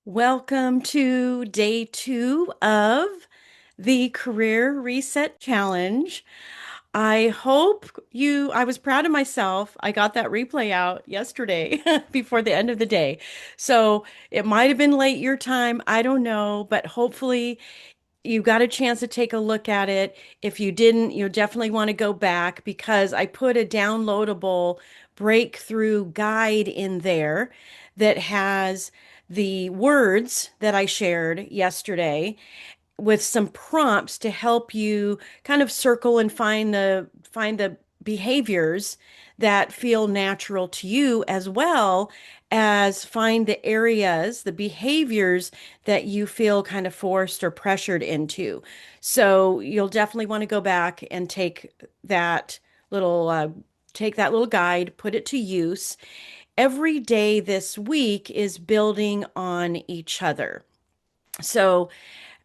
Welcome to day 2 of the Career Reset Challenge. I was proud of myself. I got that replay out yesterday before the end of the day. So it might have been late your time. I don't know, but hopefully you got a chance to take a look at it. If you didn't, you definitely want to go back because I put a downloadable breakthrough guide in there that has the words that I shared yesterday with some prompts to help you kind of circle and find the behaviors that feel natural to you, as well as find the areas, the behaviors that you feel kind of forced or pressured into. So you'll definitely want to go back and that little take that little guide, put it to use. Every day this week is building on each other. So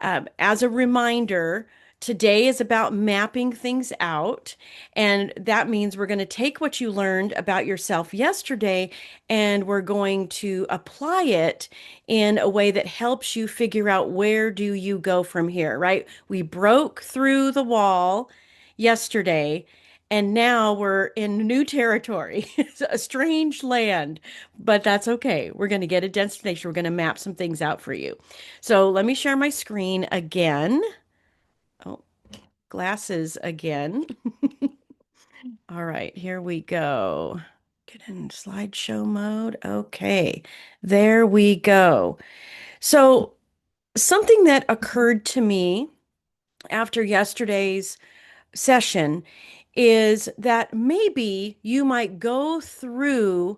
as a reminder, today is about mapping things out. And that means we're going to take what you learned about yourself yesterday and we're going to apply it in a way that helps you figure out where do you go from here, right? We broke through the wall yesterday. And now we're in new territory. It's a strange land, but that's okay. We're going to get a destination. We're going to map some things out for you. So let me share my screen again. Oh, glasses again. All right, here we go. Get in slideshow mode. Okay, there we go. So, something that occurred to me after yesterday's session is that maybe you might go through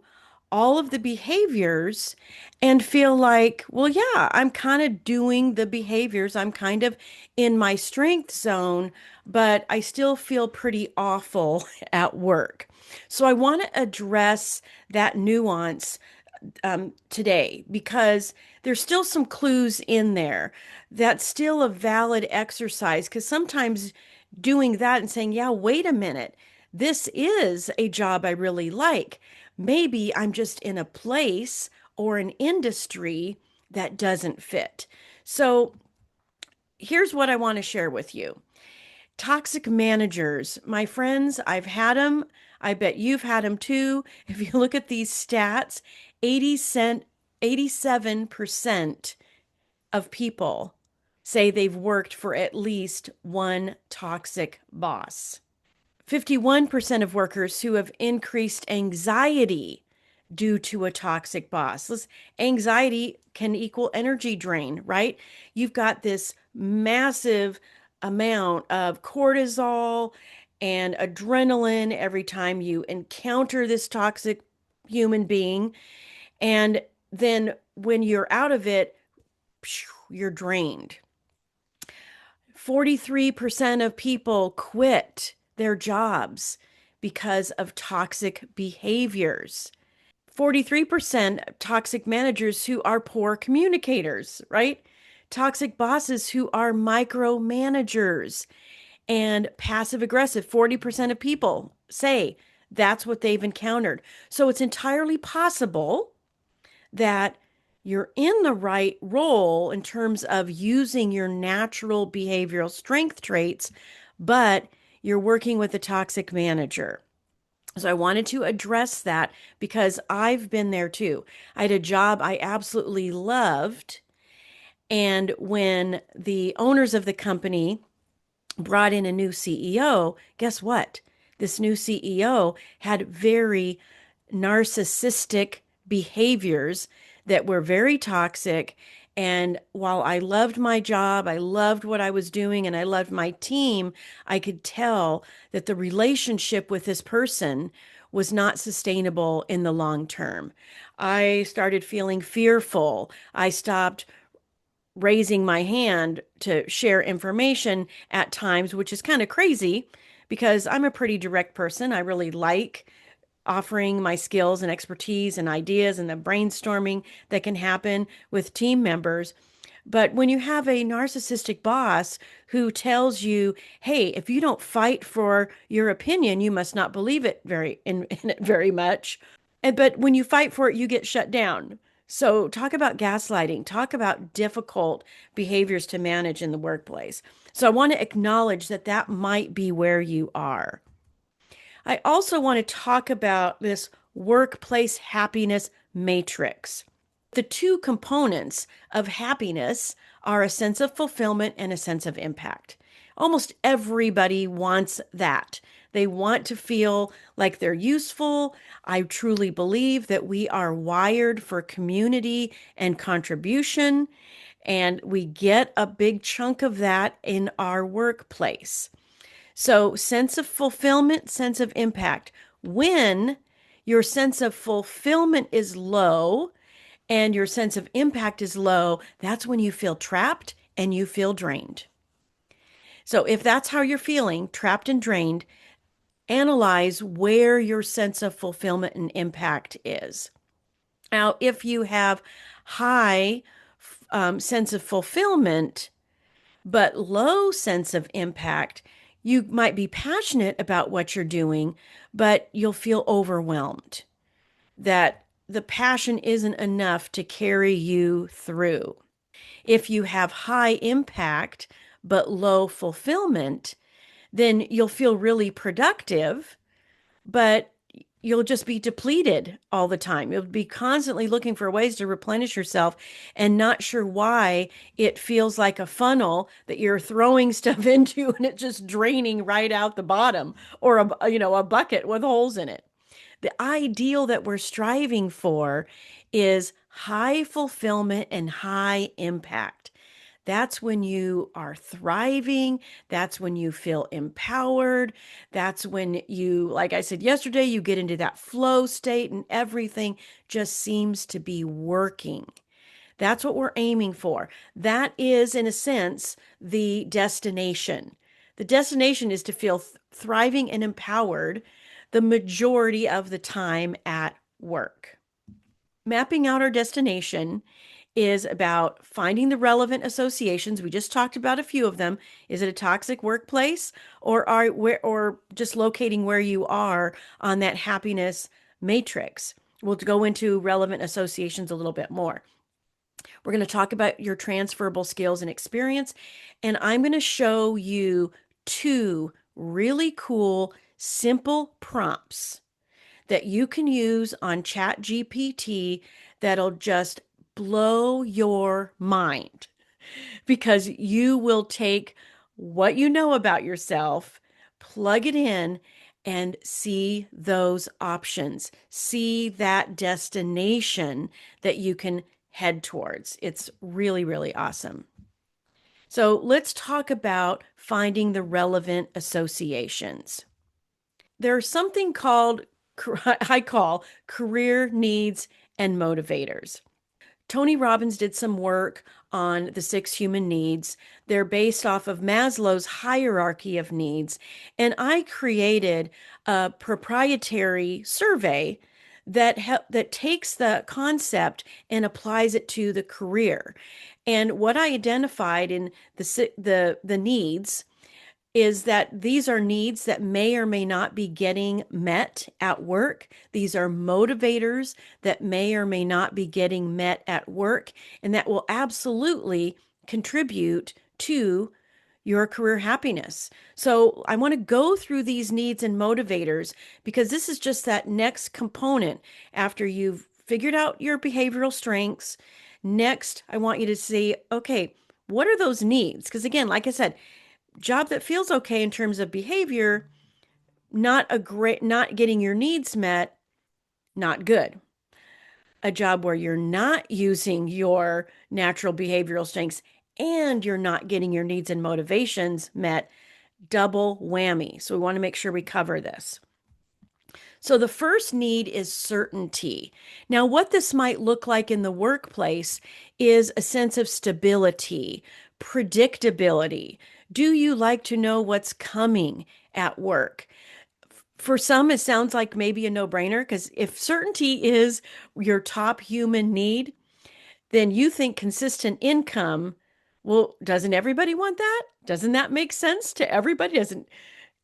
all of the behaviors and feel like, well, yeah, I'm kind of doing the behaviors. I'm kind of in my strength zone, but I still feel pretty awful at work. So I want to address that nuance today because there's still some clues in there. That's still a valid exercise because sometimes doing that and saying, yeah, wait a minute, this is a job I really like. Maybe I'm just in a place or an industry that doesn't fit. So here's what I want to share with you. Toxic managers, my friends, I've had them. I bet you've had them too. If you look at these stats, 87% of people say they've worked for at least one toxic boss. 51% of workers who have increased anxiety due to a toxic boss. Anxiety can equal energy drain, right? You've got this massive amount of cortisol and adrenaline every time you encounter this toxic human being. And then when you're out of it, you're drained. 43% of people quit their jobs because of toxic behaviors. 43% toxic managers who are poor communicators, right? Toxic bosses who are micromanagers and passive aggressive. 40% of people say that's what they've encountered. So it's entirely possible that you're in the right role in terms of using your natural behavioral strength traits, but you're working with a toxic manager. So I wanted to address that because I've been there too. I had a job I absolutely loved. And when the owners of the company brought in a new CEO, guess what? This new CEO had very narcissistic behaviors that were very toxic. And while I loved my job, I loved what I was doing, and I loved my team, I could tell that the relationship with this person was not sustainable in the long term. I started feeling fearful. I stopped raising my hand to share information at times, which is kind of crazy because I'm a pretty direct person. I really like offering my skills and expertise and ideas and the brainstorming that can happen with team members. But when you have a narcissistic boss who tells you, "Hey, if you don't fight for your opinion, you must not believe it in it very much," but when you fight for it, you get shut down. So, talk about gaslighting, talk about difficult behaviors to manage in the workplace. So, I want to acknowledge that that might be where you are. I also want to talk about this workplace happiness matrix. The two components of happiness are a sense of fulfillment and a sense of impact. Almost everybody wants that. They want to feel like they're useful. I truly believe that we are wired for community and contribution, and we get a big chunk of that in our workplace. So, sense of fulfillment, sense of impact. When your sense of fulfillment is low and your sense of impact is low, that's when you feel trapped and you feel drained. So, if that's how you're feeling, trapped and drained, analyze where your sense of fulfillment and impact is. Now, if you have high sense of fulfillment, but low sense of impact, you might be passionate about what you're doing, but you'll feel overwhelmed that the passion isn't enough to carry you through. If you have high impact but low fulfillment, then you'll feel really productive, but you'll just be depleted all the time. You'll be constantly looking for ways to replenish yourself and not sure why it feels like a funnel that you're throwing stuff into and it's just draining right out the bottom, or a bucket with holes in it. The ideal that we're striving for is high fulfillment and high impact. That's when you are thriving. That's when you feel empowered. That's when you, like I said yesterday, you get into that flow state and everything just seems to be working. That's what we're aiming for. That is, in a sense, the destination. The destination is to feel thriving and empowered the majority of the time at work. Mapping out our destination is about finding the relevant associations. We just talked about a few of them. Is it a toxic workplace, or just locating where you are on that happiness matrix? We'll go into relevant associations a little bit more. We're going to talk about your transferable skills and experience, and I'm going to show you two really cool, simple prompts that you can use on ChatGPT that'll just blow your mind, because you will take what you know about yourself, plug it in, and see those options, see that destination that you can head towards. It's really, really awesome. So let's talk about finding the relevant associations. There's something called, I call career needs and motivators. Tony Robbins did some work on the six human needs. They're based off of Maslow's hierarchy of needs. And I created a proprietary survey that takes the concept and applies it to the career. And what I identified in the needs is that these are needs that may or may not be getting met at work. These are motivators that may or may not be getting met at work, and that will absolutely contribute to your career happiness. So I want to go through these needs and motivators because this is just that next component after you've figured out your behavioral strengths. Next, I want you to see, okay, what are those needs? Because again, like I said, job that feels okay in terms of behavior, not getting your needs met, not good. A job where you're not using your natural behavioral strengths and you're not getting your needs and motivations met, double whammy. So we want to make sure we cover this. So the first need is certainty. Now, what this might look like in the workplace is a sense of stability, predictability. Do you like to know what's coming at work? For some, it sounds like maybe a no-brainer, because if certainty is your top human need, then you think consistent income. Well, doesn't everybody want that? Doesn't that make sense to everybody? Doesn't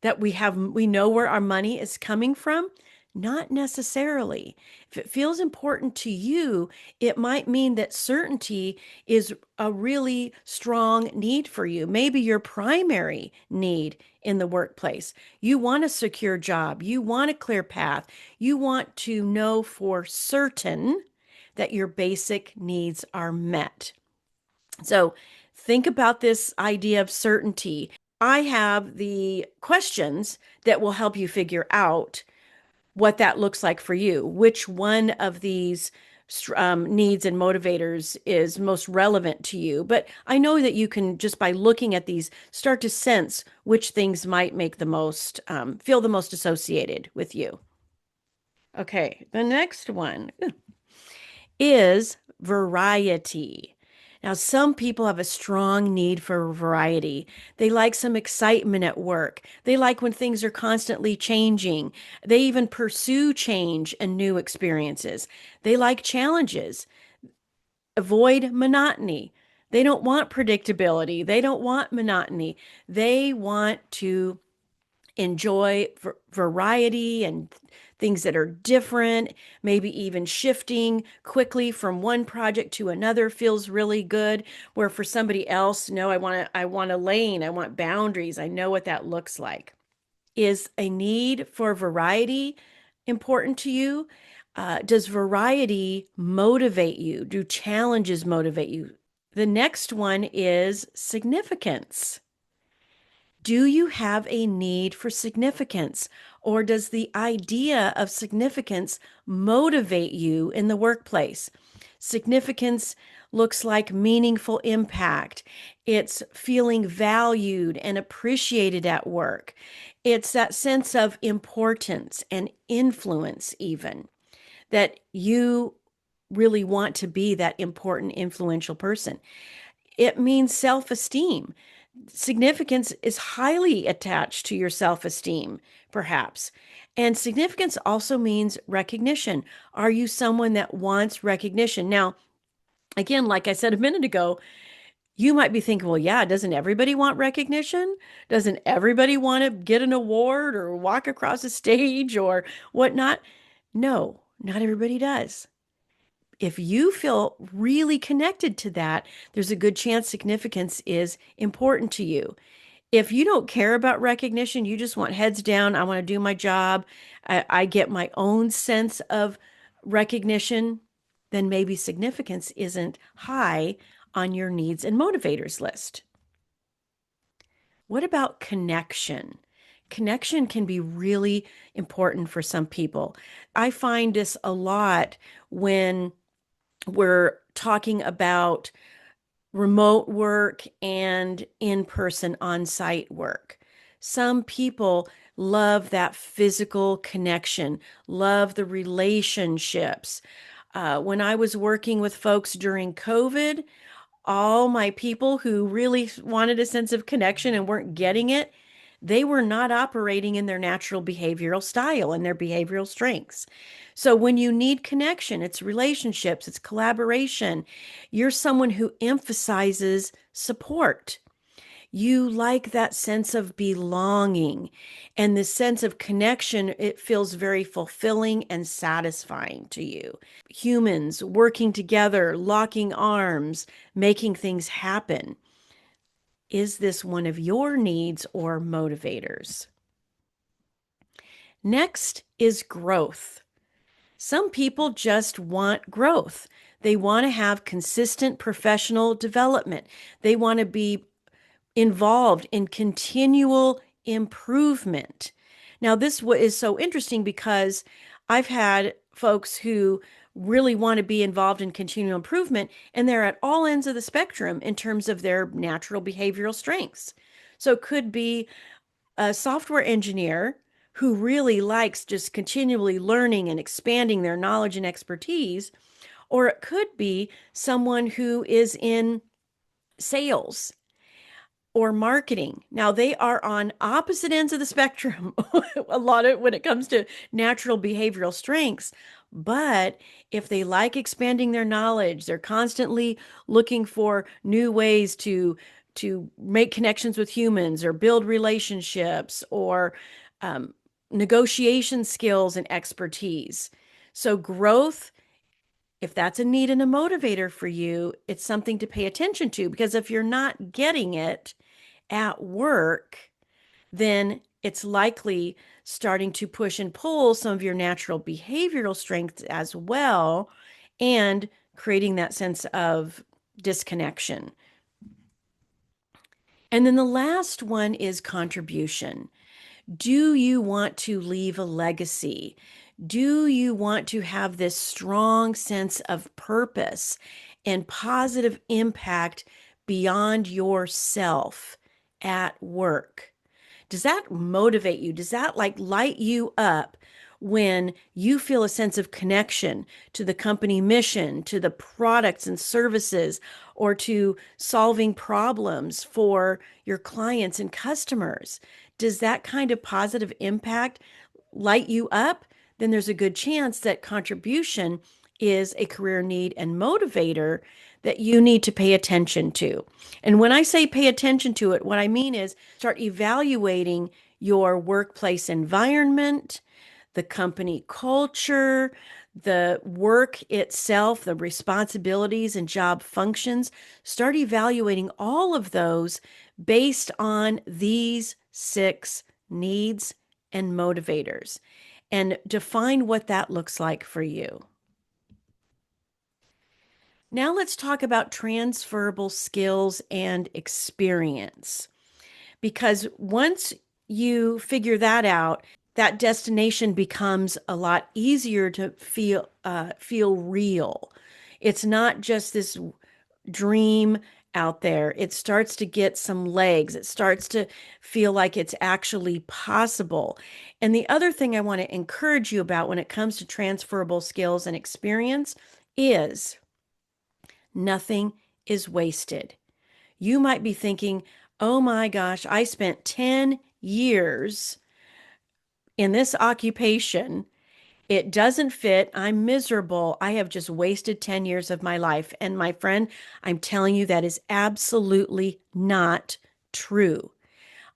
that we know where our money is coming from? Not necessarily. If it feels important to you, it might mean that certainty is a really strong need for you, maybe your primary need in the workplace. You want a secure job, you want a clear path, you want to know for certain that your basic needs are met. So think about this idea of certainty. I have the questions that will help you figure out what that looks like for you. Which one of these needs and motivators is most relevant to you? But I know that you can, just by looking at these, start to sense which things might make the most, feel the most associated with you. Okay, the next one is variety. Now, some people have a strong need for variety. They like some excitement at work. They like when things are constantly changing. They even pursue change and new experiences. They like challenges. Avoid monotony. They don't want predictability. They don't want monotony. They want to enjoy variety and things that are different, maybe even shifting quickly from one project to another feels really good. Where for somebody else, no, I want a lane, I want boundaries. I know what that looks like. Is a need for variety important to you? Does variety motivate you? Do challenges motivate you? The next one is significance. Do you have a need for significance, or does the idea of significance motivate you in the workplace? Significance looks like meaningful impact. It's feeling valued and appreciated at work. It's that sense of importance and influence, even that you really want to be that important, influential person. It means self esteem. Significance is highly attached to your self esteem, perhaps. And significance also means recognition. Are you someone that wants recognition? Now, again, like I said a minute ago, you might be thinking, well, yeah, doesn't everybody want recognition? Doesn't everybody want to get an award or walk across a stage or whatnot? No, not everybody does. If you feel really connected to that, there's a good chance significance is important to you. If you don't care about recognition, you just want heads down, I want to do my job, I get my own sense of recognition, then maybe significance isn't high on your needs and motivators list. What about connection? Connection can be really important for some people. I find this a lot when we're talking about remote work and in person on site work. Some people love that physical connection, love the relationships. When I was working with folks during COVID, all my people who really wanted a sense of connection and weren't getting it, they were not operating in their natural behavioral style and their behavioral strengths. So when you need connection, it's relationships, it's collaboration. You're someone who emphasizes support. You like that sense of belonging and the sense of connection. It feels very fulfilling and satisfying to you. Humans working together, locking arms, making things happen. Is this one of your needs or motivators? Next is growth. Some people just want growth. They want to have consistent professional development. They want to be involved in continual improvement. Now, this is so interesting because I've had folks who really want to be involved in continual improvement, and they're at all ends of the spectrum in terms of their natural behavioral strengths. So, it could be a software engineer who really likes just continually learning and expanding their knowledge and expertise, or it could be someone who is in sales or marketing. Now, they are on opposite ends of the spectrum a lot of when it comes to natural behavioral strengths. But if they like expanding their knowledge, they're constantly looking for new ways to make connections with humans or build relationships or negotiation skills and expertise. So, growth, if that's a need and a motivator for you, it's something to pay attention to because if you're not getting it at work, then it's likely starting to push and pull some of your natural behavioral strengths as well and creating that sense of disconnection. And then the last one is contribution. Do you want to leave a legacy? Do you want to have this strong sense of purpose and positive impact beyond yourself at work? Does that motivate you? Does that like light you up when you feel a sense of connection to the company mission, to the products and services, or to solving problems for your clients and customers? Does that kind of positive impact light you up? Then there's a good chance that contribution is a career need and motivator that you need to pay attention to. And when I say pay attention to it, what I mean is start evaluating your workplace environment, the company culture, the work itself, the responsibilities and job functions. Start evaluating all of those based on these six needs and motivators and define what that looks like for you. Now let's talk about transferable skills and experience. Because once you figure that out, that destination becomes a lot easier to feel real. It's not just this dream out there. It starts to get some legs. It starts to feel like it's actually possible. And the other thing I want to encourage you about when it comes to transferable skills and experience is nothing is wasted. You might be thinking, oh my gosh, I spent 10 years in this occupation. It doesn't fit. I'm miserable. I have just wasted 10 years of my life. And my friend, I'm telling you, that is absolutely not true.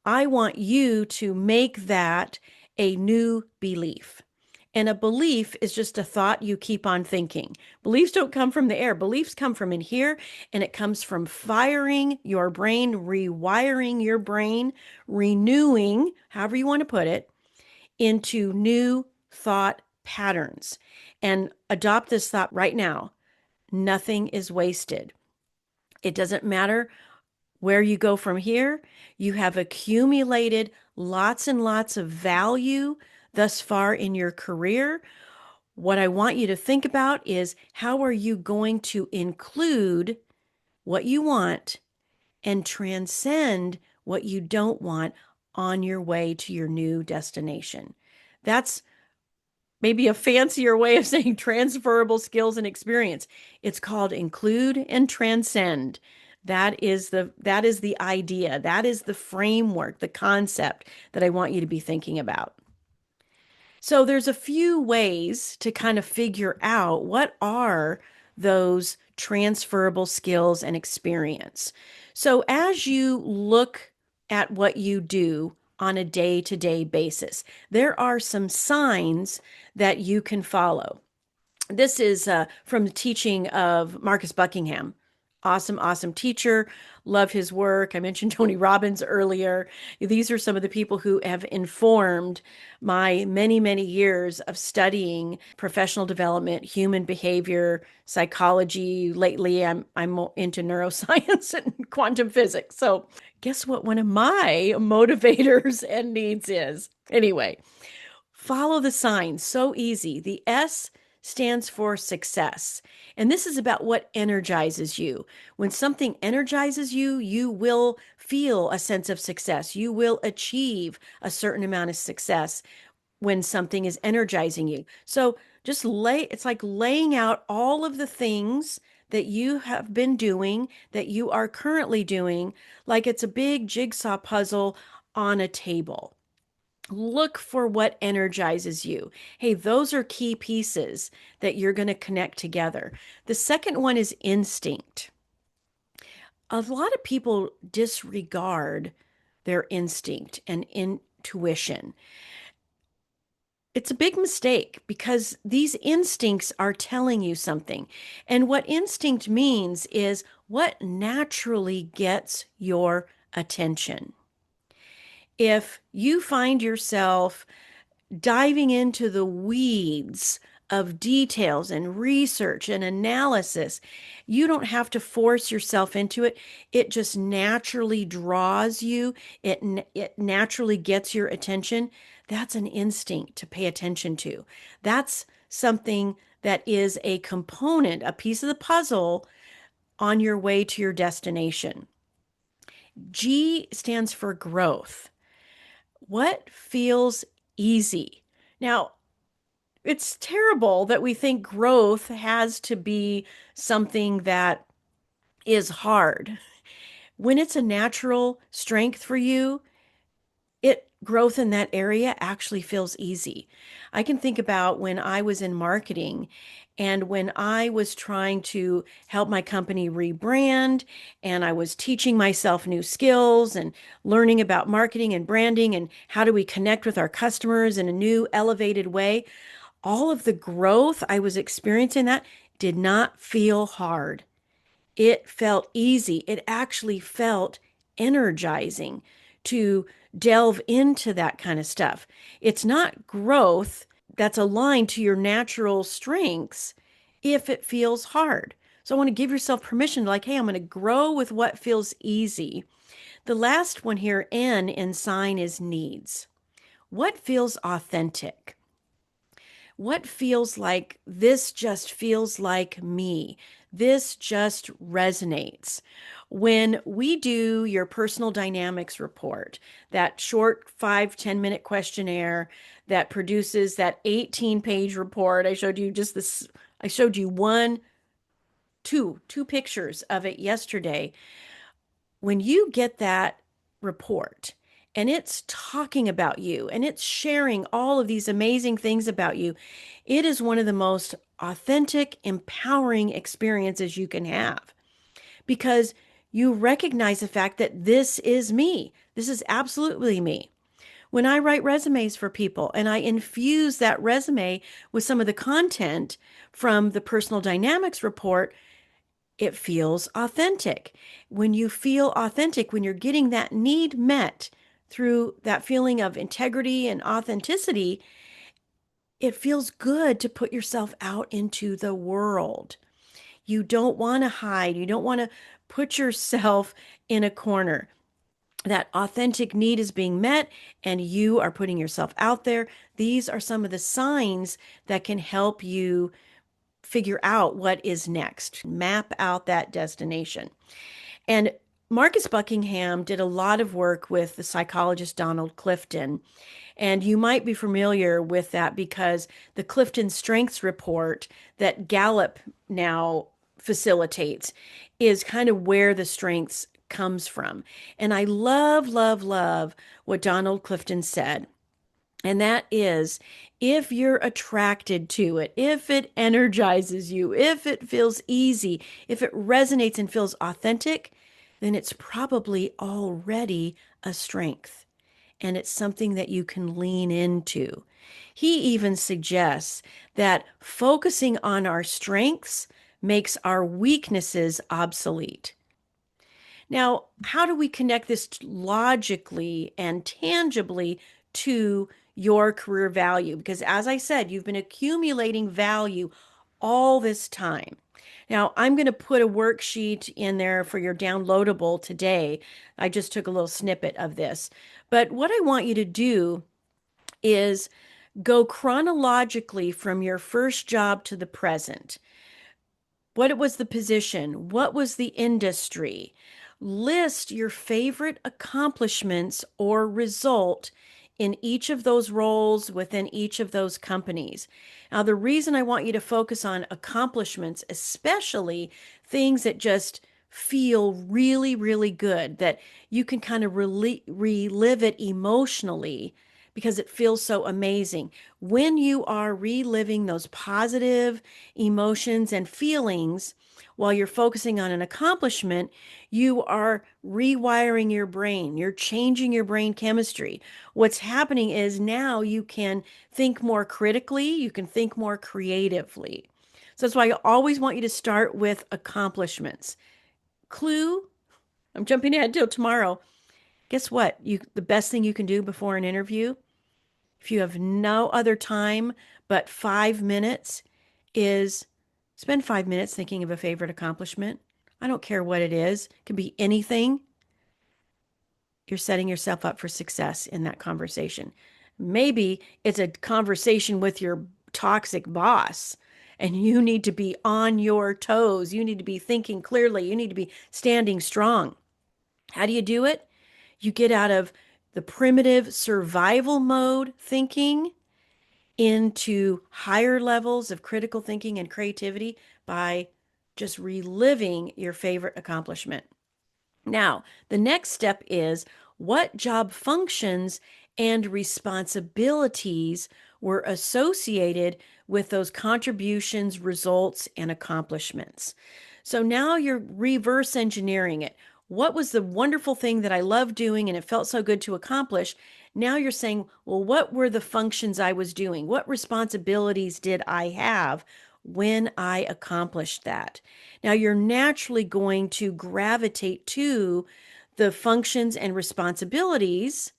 I want you to make that a new belief. And a belief is just a thought you keep on thinking. Beliefs don't come from the air. Beliefs come from in here, and it comes from firing your brain, rewiring your brain, renewing, however you want to put it, into new thought patterns. And adopt this thought right now. Nothing is wasted. It doesn't matter where you go from here. You have accumulated lots and lots of value thus far in your career. What I want you to think about is how are you going to include what you want and transcend what you don't want on your way to your new destination? That's maybe a fancier way of saying transferable skills and experience. It's called include and transcend. That is the idea. That is the framework, the concept that I want you to be thinking about. So there's a few ways to kind of figure out what are those transferable skills and experience. So as you look at what you do on a day-to-day basis, there are some signs that you can follow. This is from the teaching of Marcus Buckingham. Awesome, awesome teacher. Love his work. I mentioned Tony Robbins earlier. These are some of the people who have informed my many, many years of studying professional development, human behavior, psychology. Lately, I'm into neuroscience and quantum physics. So, guess what one of my motivators and needs is? Anyway, follow the signs. So easy. The S stands for success. And this is about what energizes you. When something energizes you, you will feel a sense of success. You will achieve a certain amount of success when something is energizing you. So it's like laying out all of the things that you have been doing, that you are currently doing, like it's a big jigsaw puzzle on a table. Look for what energizes you. Hey, those are key pieces that you're going to connect together. The second one is instinct. A lot of people disregard their instinct and intuition. It's a big mistake because these instincts are telling you something. And what instinct means is what naturally gets your attention. If you find yourself diving into the weeds of details and research and analysis, you don't have to force yourself into it. It just naturally draws you. It naturally gets your attention. That's an instinct to pay attention to. That's something that is a component, a piece of the puzzle on your way to your destination. G stands for growth. What feels easy? Now, it's terrible that we think growth has to be something that is hard. When it's a natural strength for you, it growth in that area actually feels easy. I can think about when I was in marketing and when I was trying to help my company rebrand and I was teaching myself new skills and learning about marketing and branding and how do we connect with our customers in a new elevated way. All of the growth I was experiencing that did not feel hard. It felt easy. It actually felt energizing to delve into that kind of stuff. It's not growth that's aligned to your natural strengths if it feels hard. So I want to give yourself permission, like, hey, I'm going to grow with what feels easy. The last one here, N in S.I.G.N, is needs. What feels authentic? What feels like this just feels like me? This just resonates. When we do your personal dynamics report, that short 5-10 minute questionnaire that produces that 18-page report, I showed you just this, I showed you two pictures of it yesterday. When you get that report and it's talking about you and it's sharing all of these amazing things about you, it is one of the most authentic, empowering experiences you can have because you recognize the fact that this is me. This is absolutely me. When I write resumes for people and I infuse that resume with some of the content from the personal dynamics report, it feels authentic. When you feel authentic, when you're getting that need met through that feeling of integrity and authenticity, it feels good to put yourself out into the world. You don't want to hide. You don't want to put yourself in a corner. That authentic need is being met and you are putting yourself out there. These are some of the signs that can help you figure out what is next, map out that destination. And Marcus Buckingham did a lot of work with the psychologist Donald Clifton. And you might be familiar with that because the Clifton Strengths Report that Gallup now facilitates is kind of where the strengths comes from. And I love, love, love what Donald Clifton said. And that is if you're attracted to it, if it energizes you, if it feels easy, if it resonates and feels authentic, then it's probably already a strength and it's something that you can lean into. He even suggests that focusing on our strengths makes our weaknesses obsolete. Now, how do we connect this logically and tangibly to your career value? Because as I said, you've been accumulating value all this time. Now, I'm going to put a worksheet in there for your downloadable today. I just took a little snippet of this. But what I want you to do is go chronologically from your first job to the present. What was the position? What was the industry? List your favorite accomplishments or result in each of those roles within each of those companies. Now, the reason I want you to focus on accomplishments, especially things that just feel really, really good, that you can kind of relive it emotionally because it feels so amazing. When you are reliving those positive emotions and feelings, while you're focusing on an accomplishment, you are rewiring your brain. You're changing your brain chemistry. What's happening is now you can think more critically, you can think more creatively. So that's why I always want you to start with accomplishments. Clue, I'm jumping ahead till tomorrow. Guess what? The best thing you can do before an interview, if you have no other time but 5 minutes, is spend 5 minutes thinking of a favorite accomplishment. I don't care what it is, it can be anything. You're setting yourself up for success in that conversation. Maybe it's a conversation with your toxic boss, and you need to be on your toes. You need to be thinking clearly. You need to be standing strong. How do you do it? You get out of the primitive survival mode thinking into higher levels of critical thinking and creativity by just reliving your favorite accomplishment. Now, the next step is what job functions and responsibilities were associated with those contributions, results, and accomplishments. So now you're reverse engineering it. What was the wonderful thing that I loved doing and it felt so good to accomplish? Now you're saying, well, what were the functions I was doing? What responsibilities did I have when I accomplished that? Now you're naturally going to gravitate to the functions and responsibilities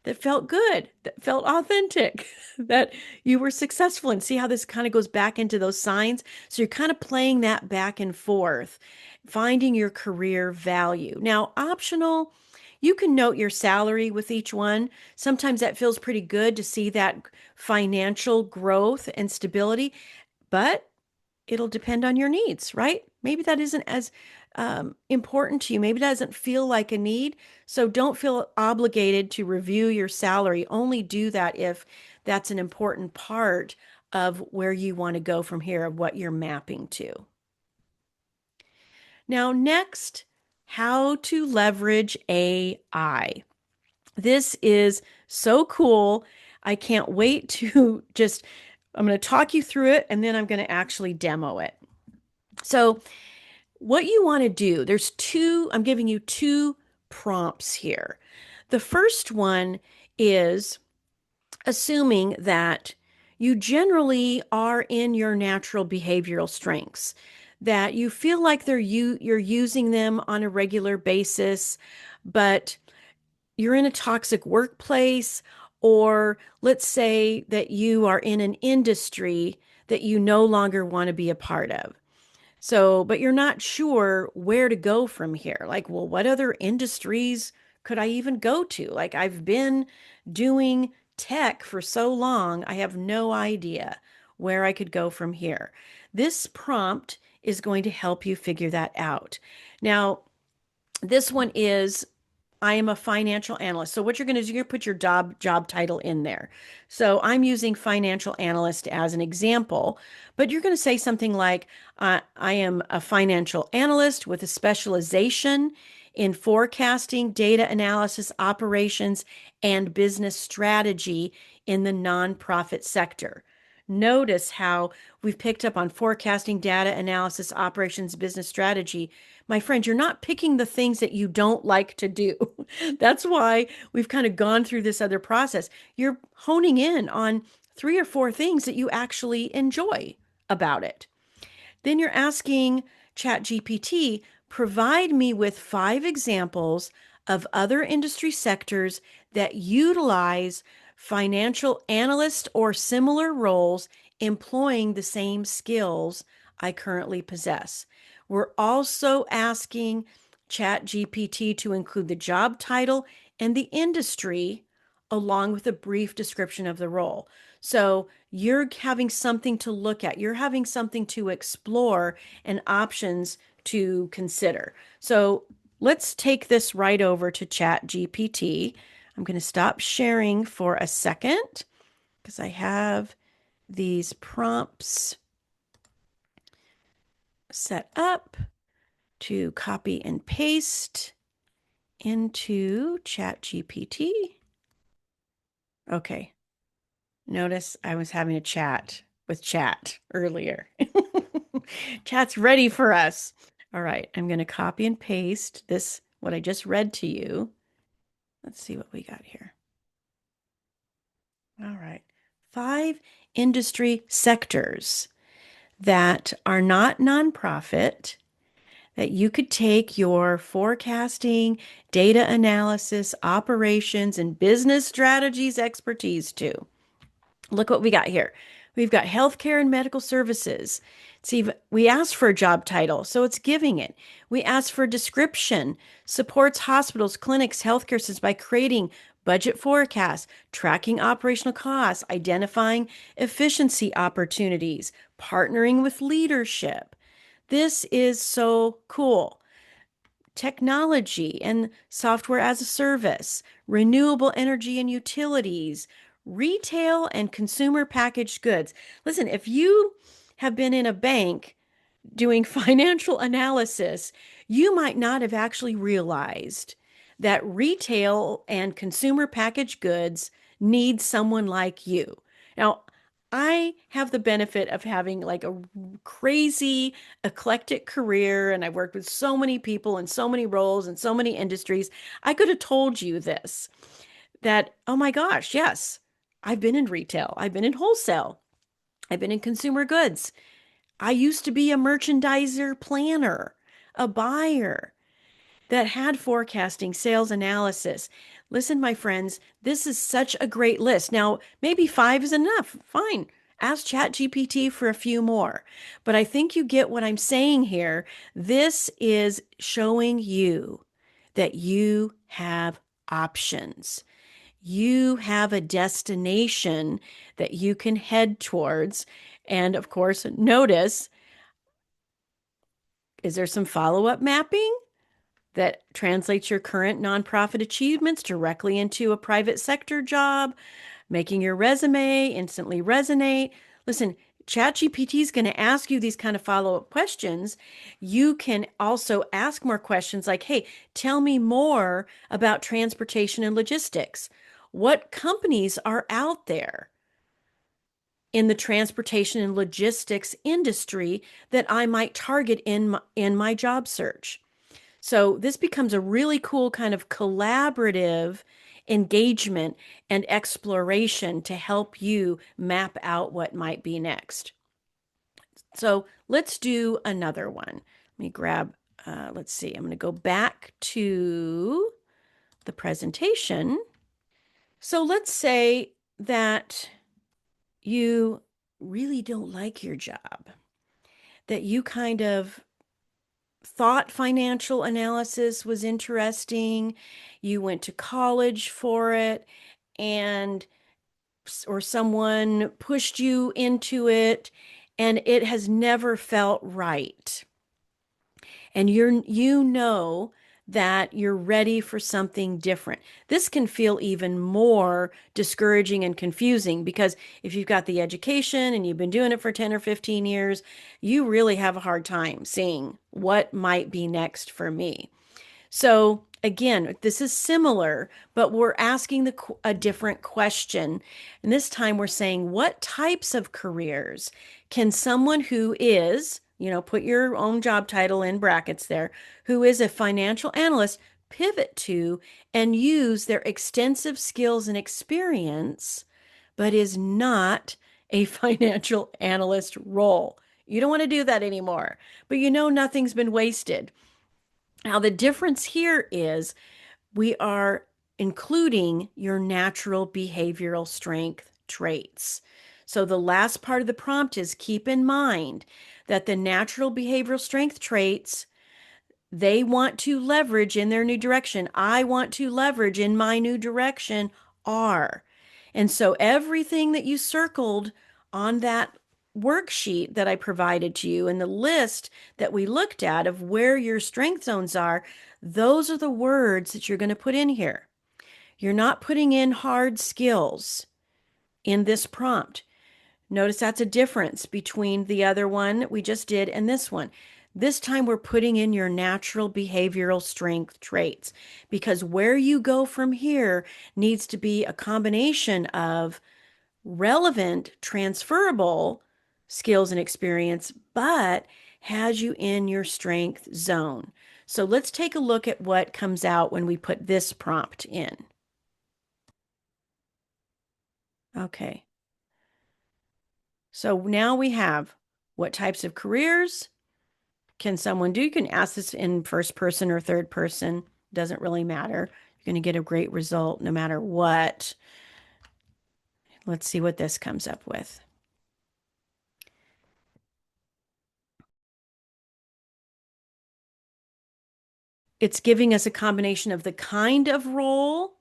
that felt good, that felt authentic, that you were successful in. See how this kind of goes back into those signs? So you're kind of playing that back and forth, finding your career value. Now, optional, you can note your salary with each one. Sometimes that feels pretty good to see that financial growth and stability, but it'll depend on your needs, right? Maybe that isn't as important to you. Maybe that doesn't feel like a need. So don't feel obligated to review your salary. Only do that if that's an important part of where you want to go from here, of what you're mapping to. Now, next, how to leverage AI. This is so cool. I can't wait to I'm going to talk you through it and then I'm going to actually demo it. So, what you want to do, I'm giving you two prompts here. The first one is assuming that you generally are in your natural behavioral strengths, that you feel like you're using them on a regular basis, but you're in a toxic workplace, or let's say that you are in an industry that you no longer want to be a part of. So, but you're not sure where to go from here. Like, well, what other industries could I even go to? Like, I've been doing tech for so long, I have no idea where I could go from here. This prompt is going to help you figure that out. Now, this one is I am a financial analyst. So what you're going to do is you're going to put your job title in there. So I'm using financial analyst as an example, but you're going to say something like, I am a financial analyst with a specialization in forecasting, data analysis, operations, and business strategy in the nonprofit sector. Notice how we've picked up on forecasting, data analysis, operations, business strategy. My friend, you're not picking the things that you don't like to do. That's why we've kind of gone through this other process. You're honing in on three or four things that you actually enjoy about it. Then you're asking ChatGPT, provide me with 5 examples of other industry sectors that utilize financial analyst or similar roles employing the same skills I currently possess. We're also asking ChatGPT to include the job title and the industry along with a brief description of the role. So you're having something to look at, you're having something to explore and options to consider. So let's take this right over to ChatGPT. I'm going to stop sharing for a second because I have these prompts set up to copy and paste into ChatGPT. Okay. Notice I was having a chat with chat earlier. Chat's ready for us. All right, I'm going to copy and paste this, what I just read to you. Let's see what we got here. All right. 5 industry sectors that are not nonprofit that you could take your forecasting, data analysis, operations, and business strategies expertise to. Look what we got here. We've got healthcare and medical services. See, we asked for a job title, so it's giving it. We asked for a description, supports hospitals, clinics, healthcare systems by creating budget forecasts, tracking operational costs, identifying efficiency opportunities, partnering with leadership. This is so cool. Technology and software as a service, renewable energy and utilities, retail and consumer packaged goods. Listen, if you have been in a bank doing financial analysis, you might not have actually realized that retail and consumer packaged goods need someone like you. Now, I have the benefit of having like a crazy eclectic career, and I've worked with so many people in so many roles and so many industries. I could have told you this that, oh my gosh, yes, I've been in retail, I've been in wholesale, I've been in consumer goods. I used to be a merchandiser planner, a buyer that had forecasting, sales analysis. Listen, my friends, this is such a great list. Now, maybe 5 is enough. Fine. Ask ChatGPT for a few more. But I think you get what I'm saying here. This is showing you that you have options. You have a destination that you can head towards. And of course, notice, is there some follow-up mapping that translates your current nonprofit achievements directly into a private sector job, making your resume instantly resonate? Listen, ChatGPT is going to ask you these kind of follow-up questions. You can also ask more questions like, hey, tell me more about transportation and logistics. What companies are out there in the transportation and logistics industry that I might target in my job search? So this becomes a really cool kind of collaborative engagement and exploration to help you map out what might be next. So let's do another one. Let me grab, let's see, I'm going to go back to the presentation. So let's say that you really don't like your job, that you kind of thought financial analysis was interesting, you went to college for it, and or someone pushed you into it, and it has never felt right. And you know that you're ready for something different. This can feel even more discouraging and confusing because if you've got the education and you've been doing it for 10 or 15 years, you really have a hard time seeing what might be next for me. So again, this is similar, but we're asking a different question. And this time we're saying, what types of careers can someone who is, put your own job title in brackets there, who is a financial analyst pivot to and use their extensive skills and experience, but is not a financial analyst role. You don't want to do that anymore, but nothing's been wasted. Now, the difference here is we are including your natural behavioral strength traits. So, the last part of the prompt is keep in mind that the natural behavioral strength traits they want to leverage in their new direction, I want to leverage in my new direction are. And so, everything that you circled on that worksheet that I provided to you and the list that we looked at of where your strength zones are, those are the words that you're going to put in here. You're not putting in hard skills in this prompt. Notice that's a difference between the other one we just did and this one. This time we're putting in your natural behavioral strength traits because where you go from here needs to be a combination of relevant, transferable skills and experience, but has you in your strength zone. So let's take a look at what comes out when we put this prompt in. Okay. So now we have what types of careers can someone do? You can ask this in first person or third person. Doesn't really matter. You're going to get a great result no matter what. Let's see what this comes up with. It's giving us a combination of the kind of role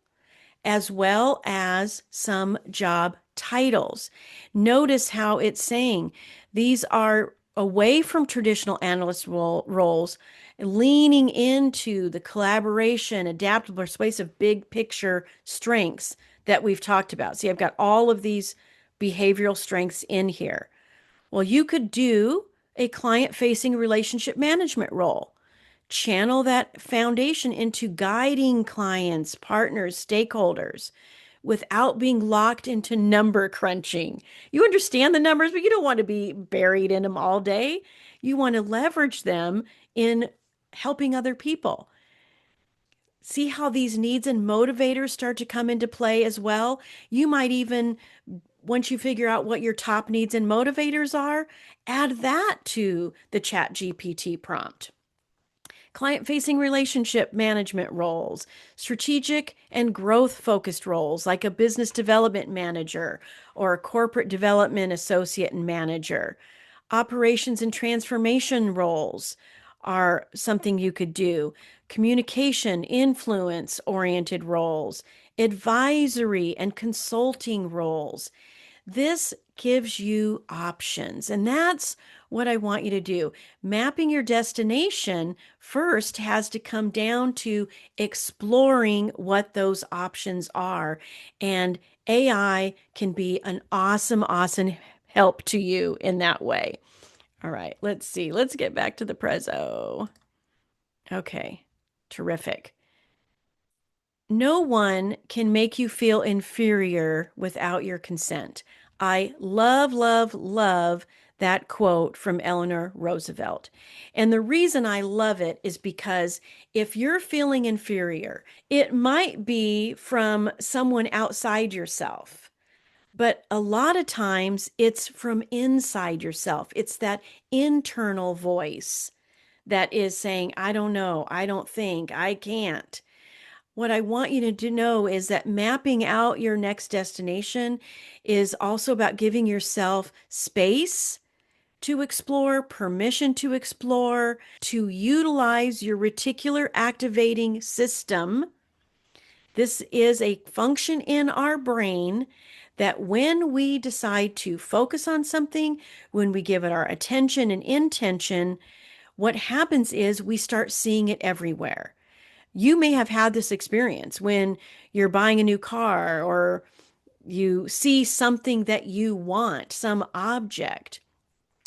as well as some job titles. Notice how it's saying these are away from traditional analyst roles, leaning into the collaboration, adaptable, persuasive, big picture strengths that we've talked about. See, I've got all of these behavioral strengths in here. Well, you could do a client facing relationship management role. Channel that foundation into guiding clients, partners, stakeholders without being locked into number crunching. You understand the numbers, but you don't want to be buried in them all day. You want to leverage them in helping other people. See how these needs and motivators start to come into play as well? You might even, once you figure out what your top needs and motivators are, add that to the ChatGPT prompt. Client facing relationship management roles, strategic and growth focused roles like a business development manager or a corporate development associate and manager. Operations and transformation roles are something you could do. Communication, influence oriented roles, advisory and consulting roles. This gives you options, and that's what I want you to do. Mapping your destination first has to come down to exploring what those options are. And AI can be an awesome, awesome help to you in that way. All right, let's see. Let's get back to the prezzo. Okay, terrific. No one can make you feel inferior without your consent. I love, love, love that quote from Eleanor Roosevelt. And the reason I love it is because if you're feeling inferior, it might be from someone outside yourself. But a lot of times it's from inside yourself. It's that internal voice that is saying, I don't know, I don't think, I can't. What I want you to know is that mapping out your next destination is also about giving yourself space to explore, permission to explore, to utilize your reticular activating system. This is a function in our brain that when we decide to focus on something, when we give it our attention and intention, what happens is we start seeing it everywhere. You may have had this experience when you're buying a new car or you see something that you want, some object.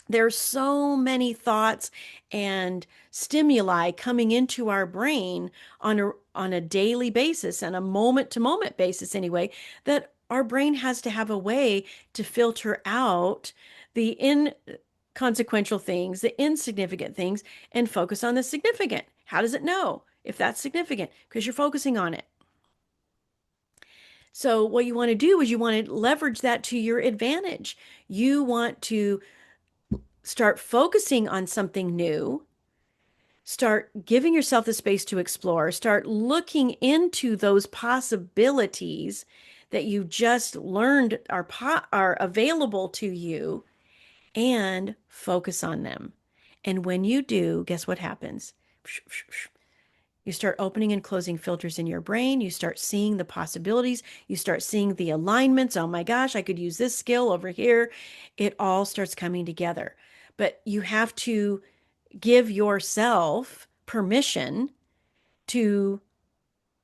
There's so many thoughts and stimuli coming into our brain on a daily basis and a moment to moment basis anyway, that our brain has to have a way to filter out the inconsequential things, the insignificant things, and focus on the significant. How does it know if that's significant? Because you're focusing on it. So, what you want to do is you want to leverage that to your advantage. You want to start focusing on something new, start giving yourself the space to explore, start looking into those possibilities that you just learned are available to you, and focus on them. And when you do, guess what happens? You start opening and closing filters in your brain. You start seeing the possibilities. You start seeing the alignments. Oh my gosh, I could use this skill over here. It all starts coming together. But you have to give yourself permission to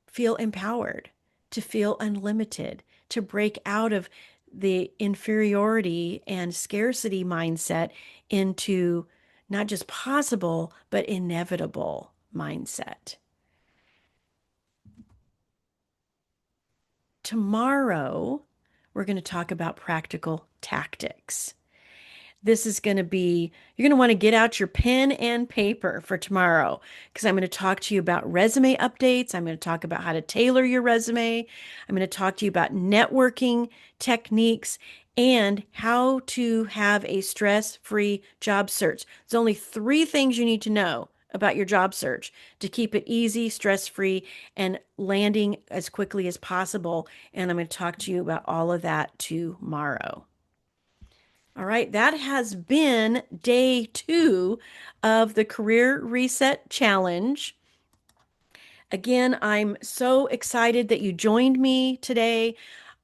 feel empowered, to feel unlimited, to break out of the inferiority and scarcity mindset into not just possible, but inevitable mindset. Tomorrow, we're going to talk about practical tactics. This is going to be, you're going to want to get out your pen and paper for tomorrow because I'm going to talk to you about resume updates. I'm going to talk about how to tailor your resume. I'm going to talk to you about networking techniques and how to have a stress-free job search. There's only three things you need to know about your job search to keep it easy, stress-free, and landing as quickly as possible. And I'm going to talk to you about all of that tomorrow. All right, that has been day two of the Career Reset Challenge. Again, I'm so excited that you joined me today.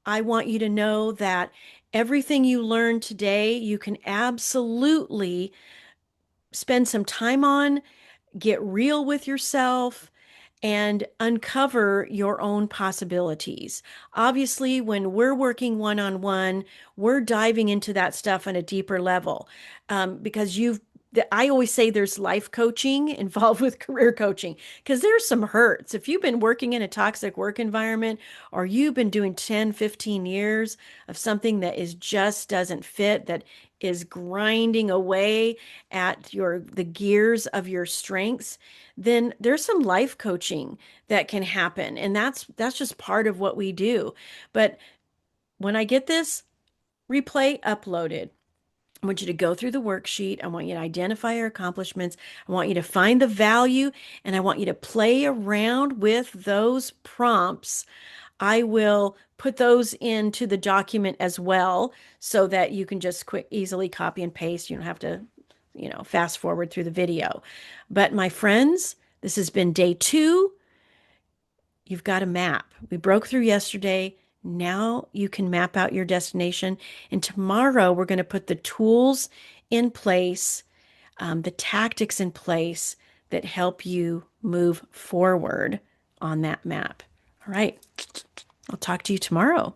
I want you to know that everything you learned today, you can absolutely spend some time on, get real with yourself, and uncover your own possibilities. Obviously, when we're working one on one, we're diving into that stuff on a deeper level because I always say there's life coaching involved with career coaching because there's some hurts. If you've been working in a toxic work environment or you've been doing 10, 15 years of something that is just doesn't fit, that is grinding away at the gears of your strengths, then there's some life coaching that can happen. And that's just part of what we do. But when I get this replay uploaded, I want you to go through the worksheet. I want you to identify your accomplishments. I want you to find the value and I want you to play around with those prompts. I will put those into the document as well so that you can just easily copy and paste. You don't have to, fast forward through the video. But my friends, this has been day two. You've got a map. We broke through yesterday. Now you can map out your destination. And tomorrow we're going to put the tools in place, the tactics in place that help you move forward on that map. All right. I'll talk to you tomorrow.